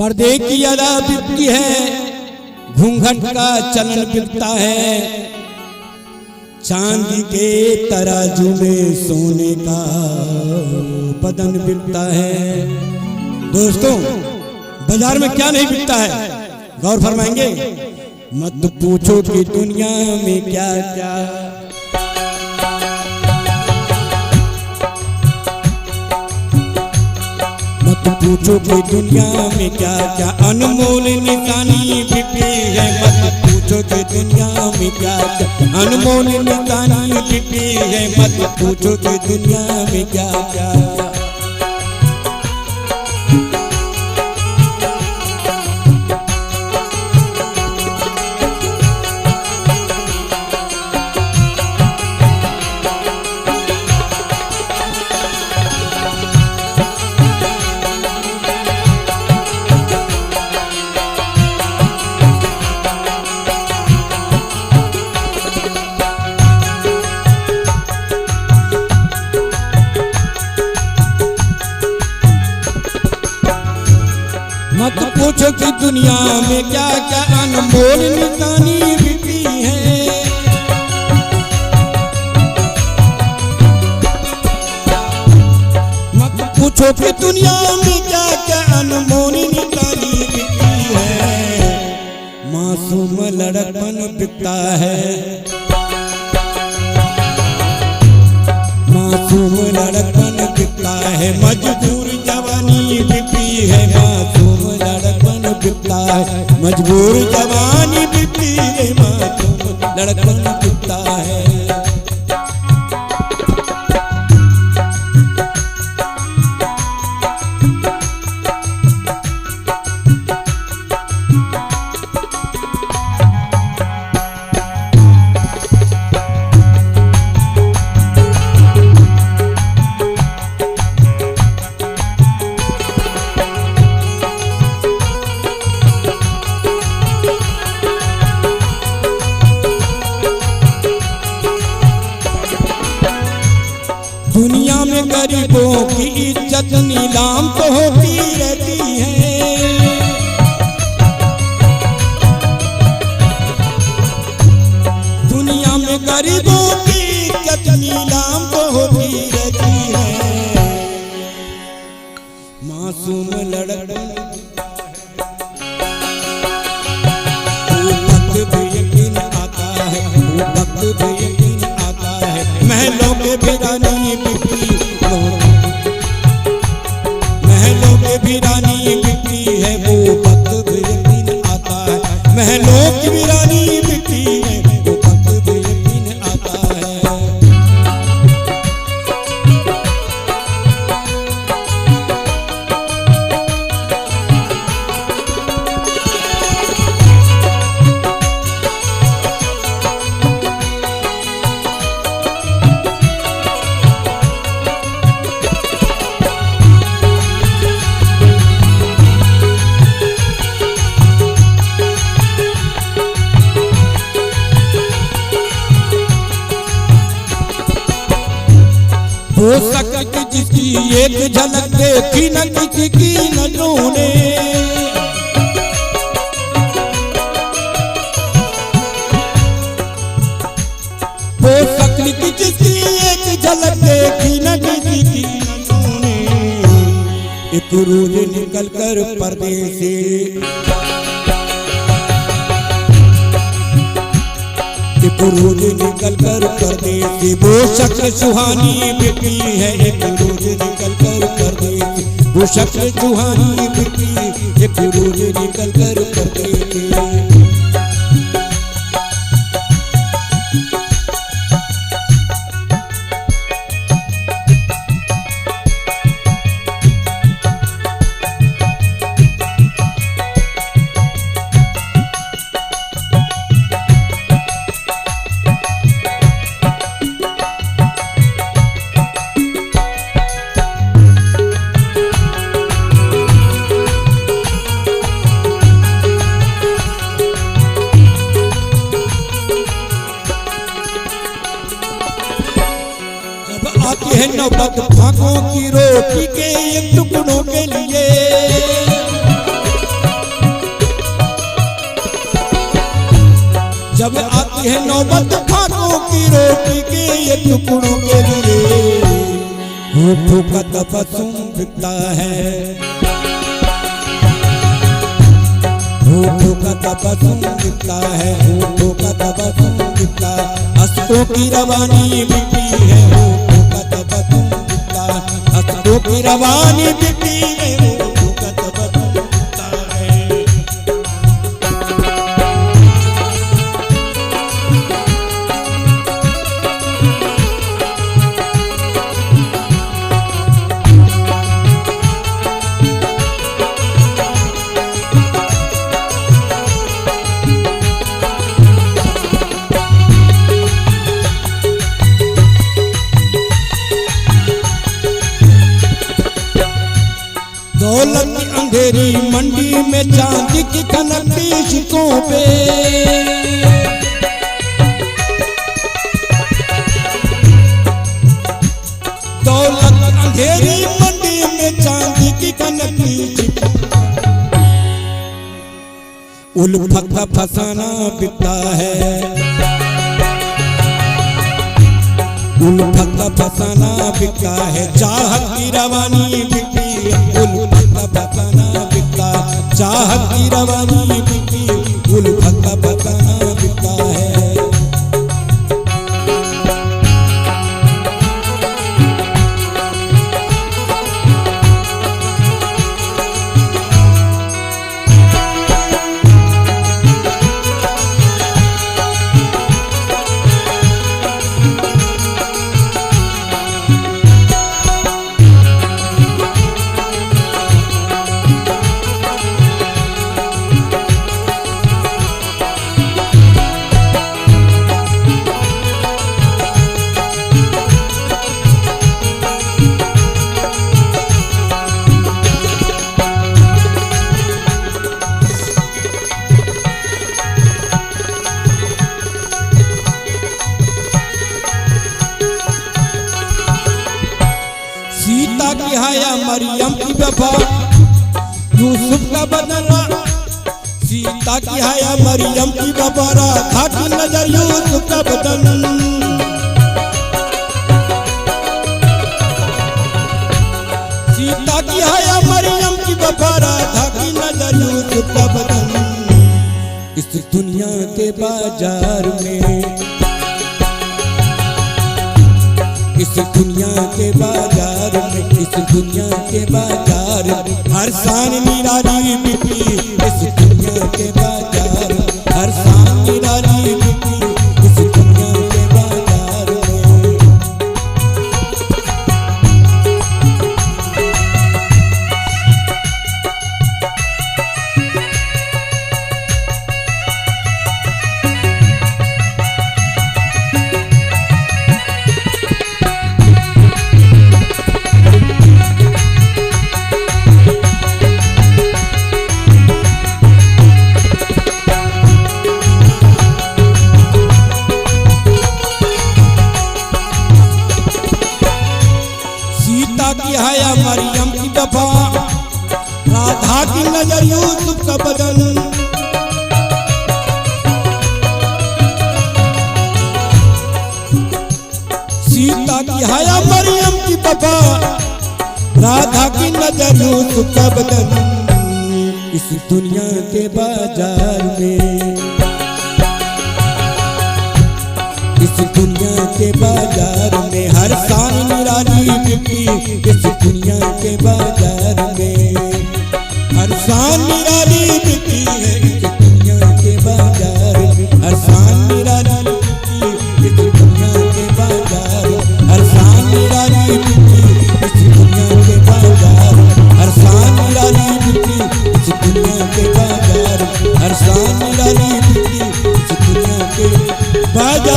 पर्दे की अदा बिकती है, घूंघट का चलन बिकता है, चांदी के तराजू में सोने का बदन बिकता है। दोस्तों, बाजार में क्या नहीं बिकता है, गौर फरमाएंगे। मत पूछो कि दुनिया में क्या क्या, मत पूछो कि दुनिया में क्या क्या अनमोल निशानी बिकती है। मत पूछो कि दुनिया में क्या क्या अनमोल निशानी बिकती है। मत पूछो कि दुनिया में क्या क्या। मत पूछो कि दुनिया में क्या क्या अनमोल निशानी बिकती है। मत पूछो कि दुनिया में क्या क्या अनमोल निशानी बिकती है। मासूम लड़कपन बिकता है, मासूम लड़कपन बिकता है। मजबूर जवानी बिकती है, मासूम लड़कपन बिकता है। मजबूर जवानी बिकती है, मासूम लड़कपन बिकता है। दुनिया में गरीबों की इज्जत नीलाम तो होती रहती है। दुनिया में गरीबों की इज्जत नीलाम तो होती रहती है। मासूम लड़कपन वक्त भी यकीन आता है, वक्त भी यकीन आता है। महलों के वीरानी बिकती, महलों के वीरानी बिकती है। वो वक्त भी यकीन आता है, महलों की वीरानी बिकती है। वो वक्त भी यकीन आता है। हो सकती जिसकी एक झलक देखी न किसी की नजरों ने। हो सकती जिसकी एक झलक देखी न किसी की नजरों ने। एक रोज निकल कर पर्दे से, एक रोज निकल कर पर्दे से वो शक्ल सुहानी बिकती है। एक रोज निकल कर पर्दे से वो शक्ल सुहानी बिकती है। एक रोज निकल कर पर्दे से। आती है नौबत फाकों की रोटी के एक टुकड़ों के लिए। आती है नौबत फाकों की रोटी के ये टुकड़ों के लिए। होठों का तबस्सुम बिकता है, होठों का तबस्सुम बिकता है, होठों का तबस्सुम बिकता है। हंसों की रवानी बिकती है, होठों का तबस्सुम बिकता है। हंसों की रवानी बिकती है, होठों का तबस्सुम बिकता है। दौलत की अंधेरी मंडी में चांदी की खनकती शिकों पे, दौलत की अंधेरी मंडी में चांदी की खनकती शिकों, उल्फत का फसाना बिकता है, उल्फत का फसाना बिकता है। चाहत की रवानी बिकती है, उल्फत का फसाना बिकता है। चाहत की रवानी बिकती है, उल्फत का फसाना बिकता है। सीता की हाया मरियम की वफा, यूसुफ का बदला। सीता की हाया मरियम की वफा, राधा की नजर यूसुफ का बदन। सीता की हाया मरियम की वफा, राधा की नजर यूसुफ का बदन। इस दुनिया के बाजार में, इस दुनिया के बाजार में, इस दुनिया के बाजार में हर शान निराली बिकती। इस दुनिया के बाजार में हर शान निराली बिकती। इस दुनिया के बाजार में की हाया मरियम की वफा, राधा की नजर यूसुफ का बदन। सीता की हाया मरियम की वफा, राधा की नजर यूसुफ का बदन। इस दुनिया के बाजार में, इस दुनिया के बाजार में हर शान निराली बिकती। इस दुनिया के बाजार में हर शान निराली बिकती है। इस दुनिया के बाजार में हर शान निराली बिकती। इस दुनिया के बाजार हर शान निराली बिकती। इस दुनिया के बाजार हर शान निराली बिकती। इस दुनिया के बाजार हर शान निराली बिकती। इस दुनिया के बाजार